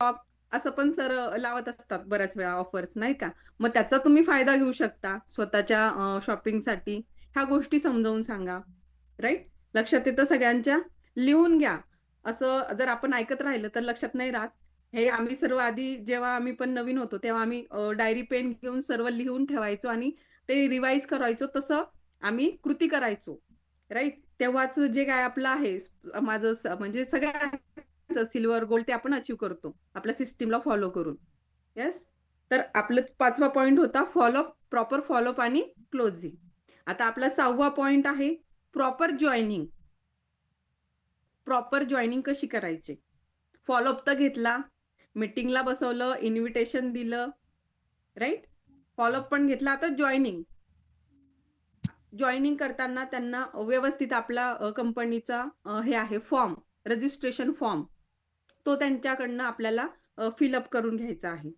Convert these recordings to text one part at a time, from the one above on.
असं पण सर लावत असतात बऱ्याच वेळा ऑफर्स नाही का. मग त्याचा तुम्ही फायदा घेऊ शकता स्वतःच्या शॉपिंगसाठी. ह्या गोष्टी समजावून सांगा. राईट. लक्षात येतं सगळ्यांच्या. लिहून घ्या. असं जर आपण ऐकत राहिलं तर लक्षात नाही राहत. हे आम्ही सर्व आधी जेव्हा आम्ही पण नवीन होतो तेव्हा आम्ही डायरी पेन घेऊन सर्व लिहून ठेवायचो आणि ते रिवाईज करायचो. तसं आम्ही कृती करायचो. राईट. तेव्हाच जे काय आपलं आहे माझं म्हणजे सगळ्या सिल्वर गोल्ड ते आपण अचीव करतो आपल्या सिस्टीमला फॉलो करून. येस. तर आपलं 5वा पॉइंट होता फॉलोअप, प्रॉपर फॉलोअप आणि क्लोजिंग. आता आपला 6वा पॉइंट आहे प्रॉपर जॉईनिंग. प्रॉपर जॉईनिंग कशी करायची. फॉलोअप तर घेतला, मीटिंगला बसवलं, इन्व्हिटेशन दिलं. राईट. फॉलोअप पण घेतला. आता जॉईनिंग. जॉईनिंग करताना त्यांना व्यवस्थित आपला कंपनीचा हे आहे फॉर्म, रजिस्ट्रेशन फॉर्म, तो त्यांच्याकडनं आपल्याला फिलअप करून घ्यायचा आहे.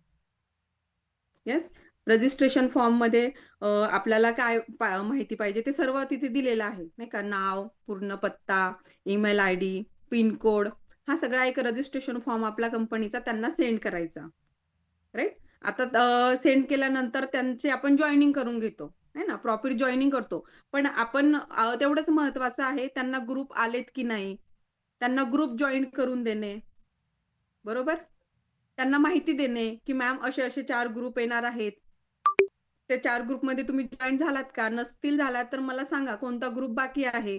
येस. रजिस्ट्रेशन फॉर्ममध्ये आपल्याला काय माहिती पाहिजे ते सर्व तिथे दिलेलं आहे नाही का. नाव, पूर्ण पत्ता, ईमेल आय डी, पिनकोड, हा सगळा एक रजिस्ट्रेशन फॉर्म आपल्या कंपनीचा त्यांना सेंड करायचा. राईट. आता सेंड केल्यानंतर त्यांचे आपण जॉईनिंग करून घेतो है ना, प्रॉपर जॉईनिंग करतो. पण आपण तेवढंच महत्वाचं आहे त्यांना ग्रुप आलेत की नाही, त्यांना ग्रुप जॉईन करून देणे. बरोबर. त्यांना माहिती देणे की मॅम असे असे 4 ग्रुप येणार आहेत. त्या 4 ग्रुपमध्ये तुम्ही जॉईन झालात का, नसतील झालात तर मला सांगा कोणता ग्रुप बाकी आहे.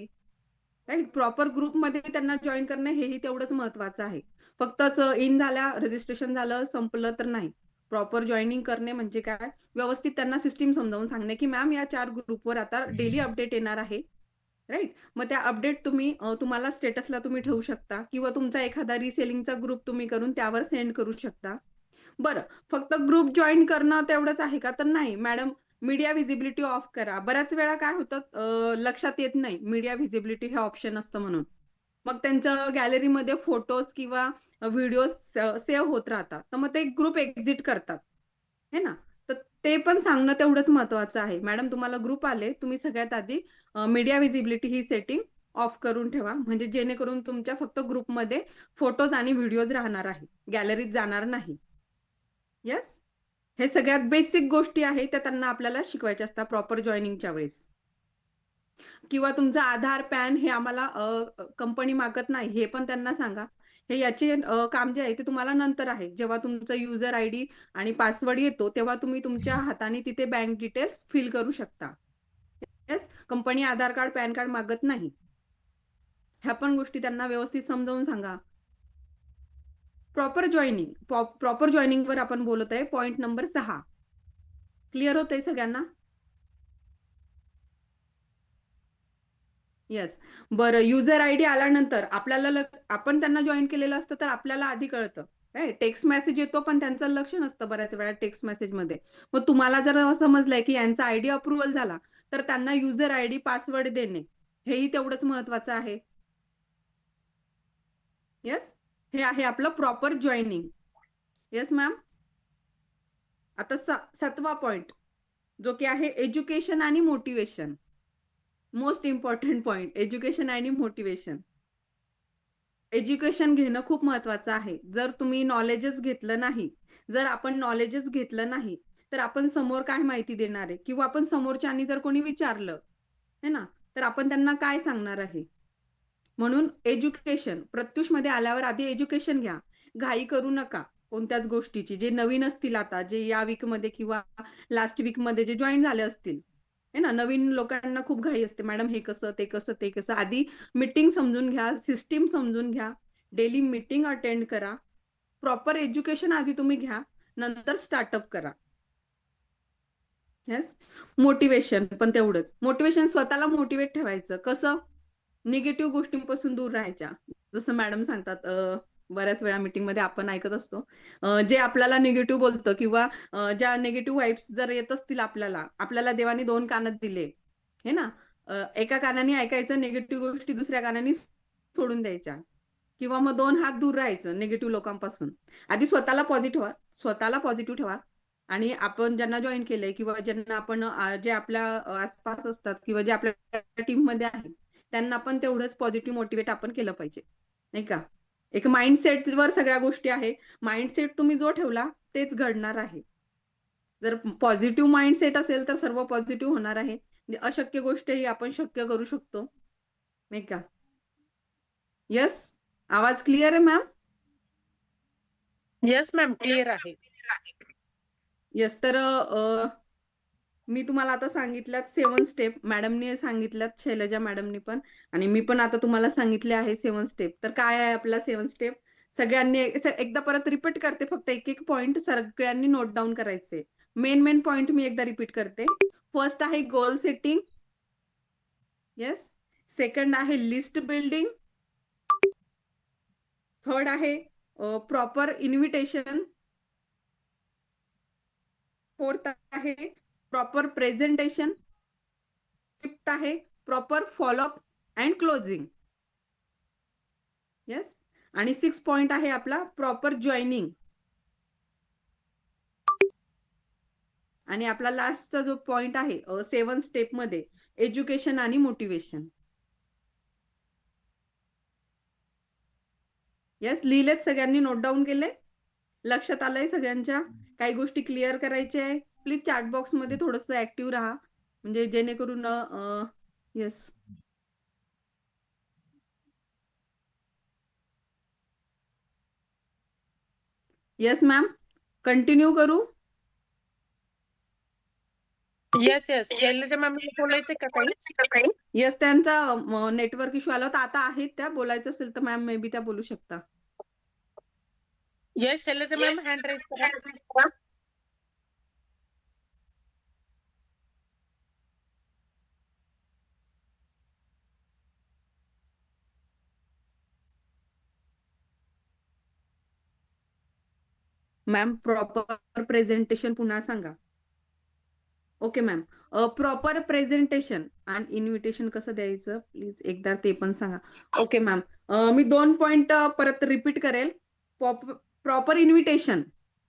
राईट. प्रॉपर ग्रुपमध्ये त्यांना जॉईन करणं हेही तेवढंच महत्वाचं आहे. फक्तच इन झाल्या, रजिस्ट्रेशन झालं, संपलं तर नाही. प्रॉपर जॉईनिंग करणे म्हणजे काय, व्यवस्थित त्यांना सिस्टीम समजावून सांगणे की मॅम या 4 ग्रुपवर आता डेली अपडेट येणार आहे. राईट. मग त्या अपडेट तुम्ही तुम्हाला स्टेटसला तुम्ही ठेवू शकता किंवा तुमचा एखादा रिसेलिंगचा ग्रुप तुम्ही करून त्यावर सेंड करू शकता. बरं. फक्त ग्रुप जॉईन करणं तेवढंच आहे का, तर नाही मॅडम. मीडिया व्हिजिबिलिटी ऑफ करा. बऱ्याच वेळा काय होतं लक्षात येत नाही मीडिया व्हिजिबिलिटी हे ऑप्शन असतं म्हणून. मग त्यांचं गॅलरीमध्ये फोटोज किंवा व्हिडिओ सेव्ह होत राहतात, तर मग ते ग्रुप एक्झिट करतात. है ना. तर ते पण सांगणं तेवढंच महत्वाचं आहे. मॅडम तुम्हाला ग्रुप आले, तुम्ही सगळ्यात आधी media visibility he setting of करून ठेवा, म्हणजे जेणेकरून तुमच्या फक्त ग्रुपमध्ये फोटोज आणि व्हिडिओज राहणार आहे, गॅलरीत जाणार नाही. येस. हे सगळ्यात बेसिक गोष्टी आहेत त्या त्यांना आपल्याला शिकवायच्या असतात प्रॉपर जॉईनिंगच्या वेळेस. किंवा तुमचं आधार, पॅन हे आम्हाला कंपनी मागत नाही हे पण त्यांना सांगा. हे याचे काम जे आहे ते तुम्हाला नंतर आहे. जेव्हा तुमचं युजर आय डी आणि पासवर्ड येतो तेव्हा तुम्ही तुमच्या हाताने तिथे बँक डिटेल्स फिल करू शकता. येस. कंपनी आधार कार्ड, पॅन कार्ड मागत नाही. ह्या पण गोष्टी त्यांना व्यवस्थित समजावून सांगा. Proper joining. प्रॉपर जॉईनिंगवर आपण बोलत आहे. Point number 6. क्लिअर होतंय सगळ्यांना. येस. बरं. युजर आय डी आल्यानंतर आपल्याला आपण त्यांना जॉईन केलेलं असतं तर आपल्याला आधी कळतं. टेक्स्ट मेसेज येतो पण त्यांचं लक्ष नसतं बऱ्याच वेळा टेक्स्ट मेसेजमध्ये. मग तुम्हाला जर समजलंय की यांचा आयडी अप्रुव्हल झाला तर त्यांना युजर आय डी, पासवर्ड देणे हेही तेवढंच महत्वाचं आहे. येस. हे आहे आपलं प्रॉपर जॉईनिंग. Yes ma'am. आता 7वा पॉइंट जो की आहे एज्युकेशन आणि motivation. Most important point education आणि मोटिवेशन. एज्युकेशन घेणं खूप महत्वाचं आहे. जर तुम्ही नॉलेजच घेतलं नाही, जर आपण नॉलेजच घेतलं नाही तर आपण समोर काय माहिती देणार आहे, किंवा आपण समोरच्यानी जर कोणी विचारलं है ना, तर आपण त्यांना काय सांगणार आहे. म्हणून एज्युकेशन प्रत्युषमध्ये आल्यावर आधी एज्युकेशन घ्या. घाई करू नका कोणत्याच गोष्टीची. जे नवीन असतील आता, जे या वीकमध्ये किंवा लास्ट वीकमध्ये जे जॉईन झाले असतील है ना, नवीन लोकांना खूप घाई असते. मॅडम हे कसं, ते कसं, ते कसं. आधी मीटिंग समजून घ्या, सिस्टीम समजून घ्या, डेली मीटिंग अटेंड करा. प्रॉपर एज्युकेशन आधी तुम्ही घ्या, नंतर स्टार्टअप करा. येस. मोटिवेशन पण तेवढंच. मोटिवेशन स्वतःला मोटिवेट ठेवायचं कसं, निगेटिव्ह गोष्टींपासून दूर राहायच्या. जसं मॅडम सांगतात बऱ्याच वेळा मीटिंगमध्ये आपण ऐकत असतो, जे आपल्याला निगेटिव्ह बोलतं किंवा ज्या निगेटिव्ह वाईब्स जर येत असतील आपल्याला, आपल्याला देवाने 2 कान दिले हे ना, एका कानाने ऐकायचं निगेटिव्ह गोष्टी, दुसऱ्या कानाने सोडून द्यायच्या, किंवा मग 2 हात दूर राहायचं निगेटिव्ह लोकांपासून. आधी स्वतःला पॉझिटिव्ह ठेवा. आणि आपण ज्यांना जॉईन केलंय किंवा ज्यांना आपण जे आपल्या आसपास असतात किंवा जे आपल्या टीम मध्ये आहे त्यांना पण तेवढंच पॉझिटिव्ह मोटिवेट आपण केलं पाहिजे नाही का. एक माइंडसेटवर सगळ्या गोष्टी आहे. माइंडसेट तुम्ही जो ठेवला तेच घडणार आहे. जर पॉझिटिव्ह माइंडसेट असेल तर सर्व पॉझिटिव्ह होणार आहे. म्हणजे अशक्य गोष्टही आपण शक्य करू शकतो, नाही का? यस, आवाज क्लिअर आहे मॅम? येस मॅम, क्लिअर आहे. यस, तर मी तुम्हाला आता सांगितल्यात 7 स्टेप, मॅडमने सांगितल्यात, शैलजा मॅडमनी पण, आणि मी पण आता तुम्हाला सांगितले आहे 7 स्टेप. तर काय आहे आपला 7 स्टेप? सगळ्यांनी एकदा परत रिपीट करते, फक्त एक एक पॉइंट सगळ्यांनी नोट डाऊन करायचे. मेन पॉइंट मी एकदा रिपीट करते. फर्स्ट आहे गोल सेटिंग. येस. सेकंड आहे लिस्ट बिल्डिंग. थर्ड आहे प्रॉपर इन्व्हिटेशन. फोर्थ आहे प्रॉपर प्रेझेंटेशन. फिफ्थ आहे proper follow up and closing. Yes. आणि 6 पॉइंट आहे आपला प्रॉपर जॉईनिंग. आणि आपला लास्टचा जो पॉइंट आहे 7 स्टेप मध्ये, एज्युकेशन आणि मोटिवेशन. येस, लिहिलेत सगळ्यांनी, नोट डाऊन केले? लक्षात आलंय सगळ्यांच्या? काही गोष्टी क्लिअर करायच्या आहे. प्लीज चॅट बॉक्स मध्ये थोडंसं ऍक्टिव्ह राहा, म्हणजे जेणेकरून येस. येस मॅम, कंटिन्यू करू? येस येस, शैलजा मॅमला बोलायचंय का काही? येस, त्यांचा नेटवर्क इश्यू आला होता, आता आहेत त्या. बोलायचं असेल तर मॅम मे बी त्या बोलू शकता. Yes Shailaja ma'am, hand raise करा. मॅम प्रॉपर प्रेझेंटेशन पुन्हा सांगा. ओके मॅम, प्रॉपर प्रेझेंटेशन आणि इन्व्हिटेशन कसं द्यायचं प्लीज एकदा ते पण सांगा. ओके मॅम, मी 2 पॉइंट परत रिपीट करेल. प्रॉपर इन्व्हिटेशन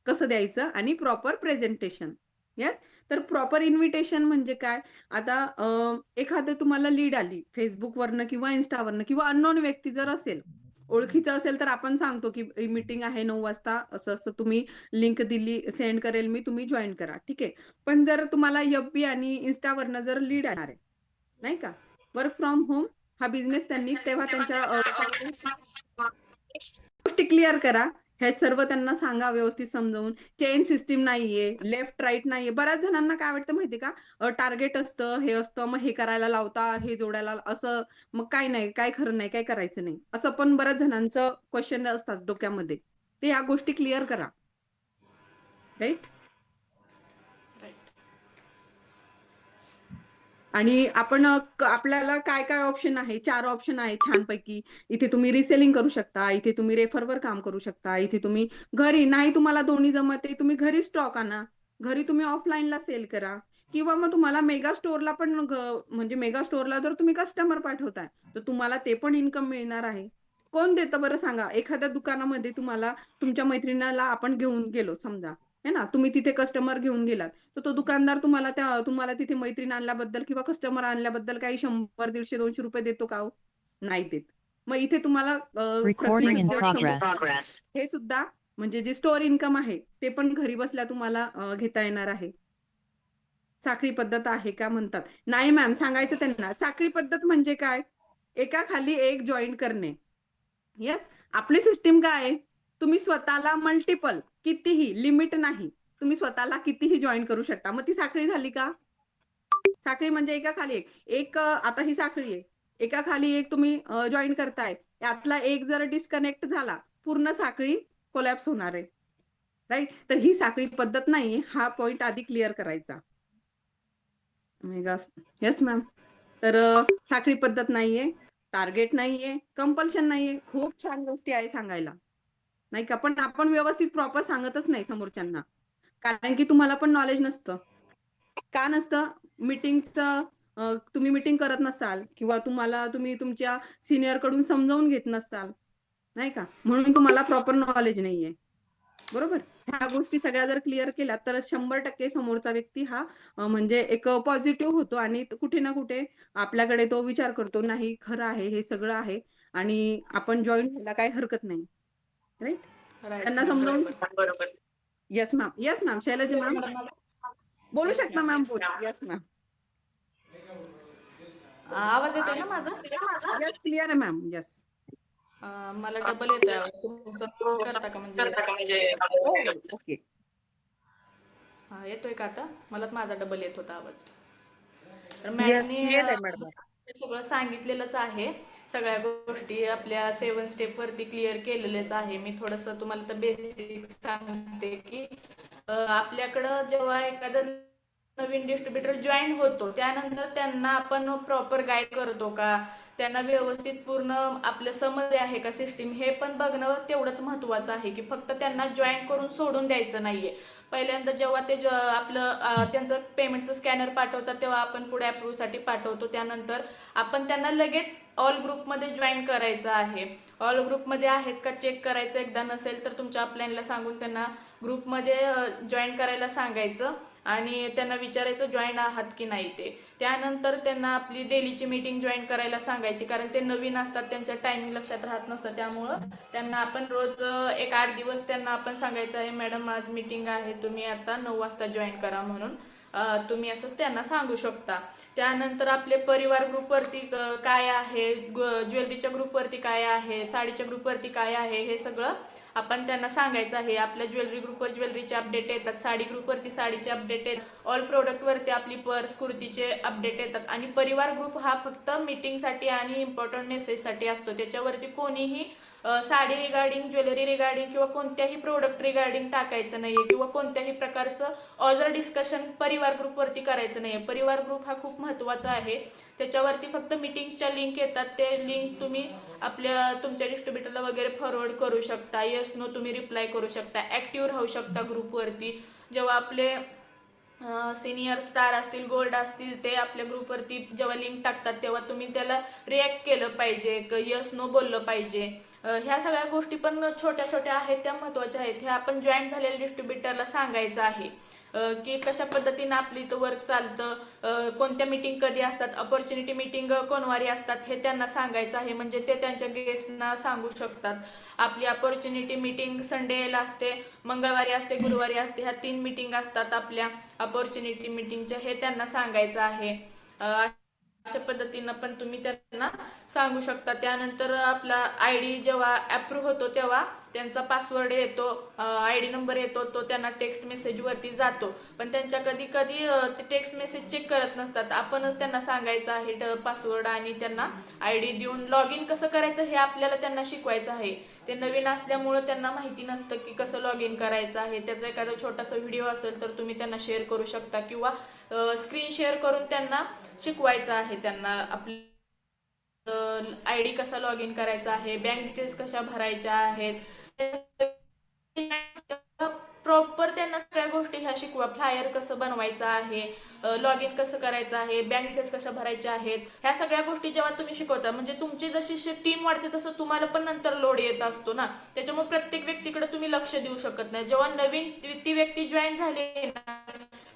कसं द्यायचं आणि प्रॉपर प्रेझेंटेशन. येस. तर प्रॉपर इन्व्हिटेशन म्हणजे काय? आता एखादं तुम्हाला लीड आली फेसबुकवरनं किंवा इन्स्टावरनं, किंवा अननोन व्यक्ती जर असेल, ओळखीचं असेल, तर आपण सांगतो की मीटिंग आहे 9 वाजता, असं असं तुम्ही लिंक दिली, सेंड करेल मी, तुम्ही जॉईन करा. ठीक आहे. पण जर तुम्हाला FB आणि इन्स्टावरनं जर लीड येणार आहे, नाही का, वर्क फ्रॉम होम हा बिझनेस त्यांनी, तेव्हा त्यांच्या गोष्टी क्लिअर करा. हे सर्व त्यांना सांगा व्यवस्थित समजावून. चेन सिस्टीम नाहीये, लेफ्ट राईट नाहीये. बऱ्याच जणांना काय वाटतं माहितीये का, टार्गेट असतं, हे असतं, मग हे करायला लावता, हे जोडायला असं, मग काय नाही, काय खरं नाही, काय करायचं नाही, असं पण बऱ्याच जणांचं क्वेश्चन असतात डोक्यामध्ये. ते या गोष्टी क्लिअर करा. राईट. आणि आपण आपल्याला काय काय ऑप्शन आहे? 4 ऑप्शन आहे छानपैकी. इथे तुम्ही रिसेलिंग करू शकता, इथे तुम्ही रेफरवर काम करू शकता, इथे तुम्ही घरी, नाही तुम्हाला दोन्ही जमत आहे, तुम्ही घरी स्टॉक आणा, घरी तुम्ही ऑफलाईनला सेल करा, किंवा मग तुम्हाला मेगा स्टोअरला पण म्हणजे मेगा स्टोअरला जर तुम्ही कस्टमर पाठवताय तर तुम्हाला ते पण इन्कम मिळणार आहे. कोण देतं बरं सांगा? एखाद्या दुकानामध्ये तुम्हाला, तुमच्या मैत्रिणीला आपण घेऊन गेलो समजा, है ना, तुम्ही तिथे कस्टमर घेऊन गेलात, तर तो दुकानदार तुम्हाला तिथे मैत्रीण आणल्याबद्दल किंवा कस्टमर आणल्याबद्दल काही 100, 150, 200 रुपये देतो का हो? नाही देत. मग इथे तुम्हाला Recording in प्रतिनिधी progress. हे सुद्धा, म्हणजे जे स्टोअर इन्कम आहे ते पण घरी बसल्या तुम्हाला घेता येणार आहे. साखळी पद्धत आहे का म्हणतात? नाही मॅम, सांगायचं त्यांना, साखळी पद्धत म्हणजे काय? एका खाली एक जॉईन करणे. येस. आपली सिस्टीम काय आहे? तुम्ही स्वतःला मल्टिपल, कितीही, लिमिट नाही, तुम्ही स्वतःला कितीही जॉईन करू शकता. मग ती साखळी झाली का? साखळी म्हणजे एका खाली एक. आता ही साखळी आहे, एका खाली एक तुम्ही जॉईन करताय, यातला एक जर डिस्कनेक्ट झाला, पूर्ण साखळी कोलॅप्स होणार आहे. राईट. तर ही साखळी पद्धत नाही, हा पॉइंट आधी क्लिअर करायचा. Yes ma'am. तर साखळी पद्धत नाहीये, टार्गेट नाहीये, कंपल्शन नाहीये, खूप छान गोष्टी आहे सांगायला, नाही का? पण आपण व्यवस्थित प्रॉपर सांगतच नाही समोरच्यांना, कारण की तुम्हाला पण नॉलेज नसतं. का नसतं? मीटिंगचं, तुम्ही मीटिंग करत नसाल, किंवा तुम्ही तुमच्या सिनियर कडून समजावून घेत नसाल, नाही का, म्हणून तुम्हाला प्रॉपर नॉलेज नाहीये. बरोबर. ह्या गोष्टी सगळ्या जर क्लिअर केल्या तर 100% समोरचा व्यक्ती हा म्हणजे एक पॉझिटिव्ह होतो, आणि कुठे ना कुठे आपल्याकडे तो विचार करतो, नाही खरं आहे, हे सगळं आहे, आणि आपण जॉईन व्हायला काही हरकत नाही. राईट? राईट त्यांना मॅम, समजावून बरोबर. बरोबर. Yes ma'am, yes ma'am, Shailaja ma'am बोलू Yes, शकता ma'am. मॅम, बोल. येस मॅम, आवाज येतोय ना माझा? येस क्लिअर आहे मॅम. येस मला डबल येतोय आवाज. तुमचा करता का म्हणजे? करता का म्हणजे ओके. येतोय का आता? मलाच माझा डबल येत होता आवाज. तर येस, मॅडमनी क्लिअर आहे मॅडम. सगळं सांगितलेलंच आहे. सगळ्या गोष्टी आपल्या 7 स्टेप वरती क्लिअर केलेलेच आहे. मी थोडंसं तुम्हाला तर बेसिक सांगते की आपल्याकडं जेव्हा एखादा नवीन डिस्ट्रीब्युटर जॉईन होतो त्यानंतर त्यांना आपण प्रॉपर गाईड करतो का, त्यांना व्यवस्थित पूर्ण आपलं समज आहे का सिस्टीम, हे पण बघणं तेवढंच महत्त्वाचं आहे की फक्त त्यांना जॉईन करून सोडून द्यायचं नाहीये. पहिल्यांदा जेव्हा ते आपलं त्यांचं पेमेंटचं स्कॅनर पाठवतात तेव्हा आपण पुढे अप्रूव्हसाठी पाठवतो. त्यानंतर आपण त्यांना लगेच ऑल ग्रुपमध्ये जॉईन करायचं आहे. ऑल ग्रुपमध्ये आहेत का चेक करायचं. एकदा नसेल तर तुमच्या अपलाईनला सांगून त्यांना ग्रुपमध्ये जॉईन करायला सांगायचं आणि त्यांना विचारायचं जॉईन आहात की नाही ते. त्यानंतर त्यांना आपली डेलीची मीटिंग जॉईन करायला सांगायची, कारण ते नवीन असतात, त्यांच्या टायमिंग लक्षात राहत नसतं. त्यामुळं त्यांना आपण रोज एक 8 दिवस त्यांना आपण सांगायचं आहे मॅडम आज मीटिंग आहे, तुम्ही आता 9 वाजता जॉईन करा म्हणून. तुम्ही असंच त्यांना सांगू शकता. त्यानंतर आपले परिवार ग्रुपवरती काय आहे, ज्वेलरीच्या ग्रुपवरती काय आहे, साडीच्या ग्रुपवरती काय आहे, हे सगळं आपण त्यांना सांगायचं आहे. आपल्या ज्वेलरी ग्रुपवर ज्वेलरीचे अपडेट येतात, साडी ग्रुपवरती साडीचे अपडेट येतात, ऑल प्रोडक्टवरती आपली पर्स कुर्तीचे अपडेट येतात. आणि परिवार ग्रुप हा फक्त मीटिंगसाठी आणि इम्पॉर्टंट मेसेजसाठी असतो. त्याच्यावरती कोणीही साडी रिगार्डिंग, ज्वेलरी रिगार्डिंग किंवा कोणत्याही प्रोडक्ट रिगार्डिंग टाकायचं नाहीये किंवा कोणत्याही प्रकारचं ऑदर डिस्कशन परिवार ग्रुपवरती करायचं नाहीये. परिवार ग्रुप हा खूप महत्त्वाचा आहे. त्याच्यावरती फक्त मीटिंग्सच्या लिंक येतात, ते लिंक तुम्ही आपल्या तुमच्या डिस्ट्रीब्युटरला वगैरे फॉरवर्ड करू शकता. येस नो तुम्ही रिप्लाय करू शकता, ऍक्टिव्ह राहू शकता ग्रुपवरती. जेव्हा आपले सिनियर स्टार असतील, गोल्ड असतील, ते आपल्या ग्रुपवरती जेव्हा लिंक टाकतात तेव्हा तुम्ही त्याला रिॲक्ट केलं पाहिजे, यस नो बोललं पाहिजे. ह्या सगळ्या गोष्टी पण छोट्या छोट्या आहेत, त्या महत्त्वाच्या आहेत. हे आपण जॉईन झालेल्या डिस्ट्रीब्युटरला सांगायचं आहे की कशा पद्धतीनं आपली इथं वर्क चालतं, कोणत्या मीटिंग कधी असतात, अपॉर्च्युनिटी मीटिंग कोणवारी असतात, हे त्यांना सांगायचं आहे. म्हणजे ते त्यांच्या गेस्टना सांगू शकतात. आपली अपॉर्च्युनिटी मीटिंग संडेला असते, मंगळवारी असते, गुरुवारी असते. ह्या 3 मीटिंग असतात आपल्या अपॉर्च्युनिटी मीटिंगच्या, हे त्यांना सांगायचं आहे. अशा पद्धतीनं पण तुम्ही त्यांना सांगू शकता. त्यानंतर आपला आयडी जेव्हा अप्रूव्ह होतो तेव्हा त्यांचा पासवर्ड येतो, आयडी नंबर येतो, तो त्यांना टेक्स्ट मेसेज वरती जातो. पण त्यांच्या कधी कधी ते टेक्स्ट मेसेज चेक करत नसतात. आपणच त्यांना सांगायचं आहे पासवर्ड आणि त्यांना आयडी देऊन लॉग इन कसं करायचं हे आपल्याला त्यांना शिकवायचं आहे. ते नवीन असल्यामुळं त्यांना माहिती नसतं की कसं लॉग इन करायचं आहे. त्याचा एखादा छोटासा व्हिडिओ असेल तर तुम्ही त्यांना शेअर करू शकता किंवा स्क्रीन शेअर करून त्यांना शिकवायचं आहे. त्यांना आपली आयडी कसा लॉग इन करायचा आहे, बँक डिटेल्स कशा भरायच्या आहेत, प्रॉपर त्यांना सगळ्या गोष्टी ह्या शिकवा. फ्लायर कसं बनवायचं आहे, लॉग इन कसं करायचं आहे, बँक डिटेल्स कशा भरायच्या आहेत, ह्या सगळ्या गोष्टी जेव्हा तुम्ही शिकवता म्हणजे तुमची जशी टीम वाढते तसं तुम्हाला पण नंतर लोड येत असतो ना. त्याच्यामुळे प्रत्येक व्यक्तीकडे तुम्ही लक्ष देऊ शकत नाही. जेव्हा नवीन ती व्यक्ती जॉईन झाली ना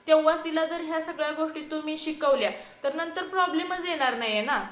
तेव्हा तिला जर ह्या सगळ्या गोष्टी तुम्ही शिकवल्या तर नंतर प्रॉब्लेमच येणार नाहीये ना.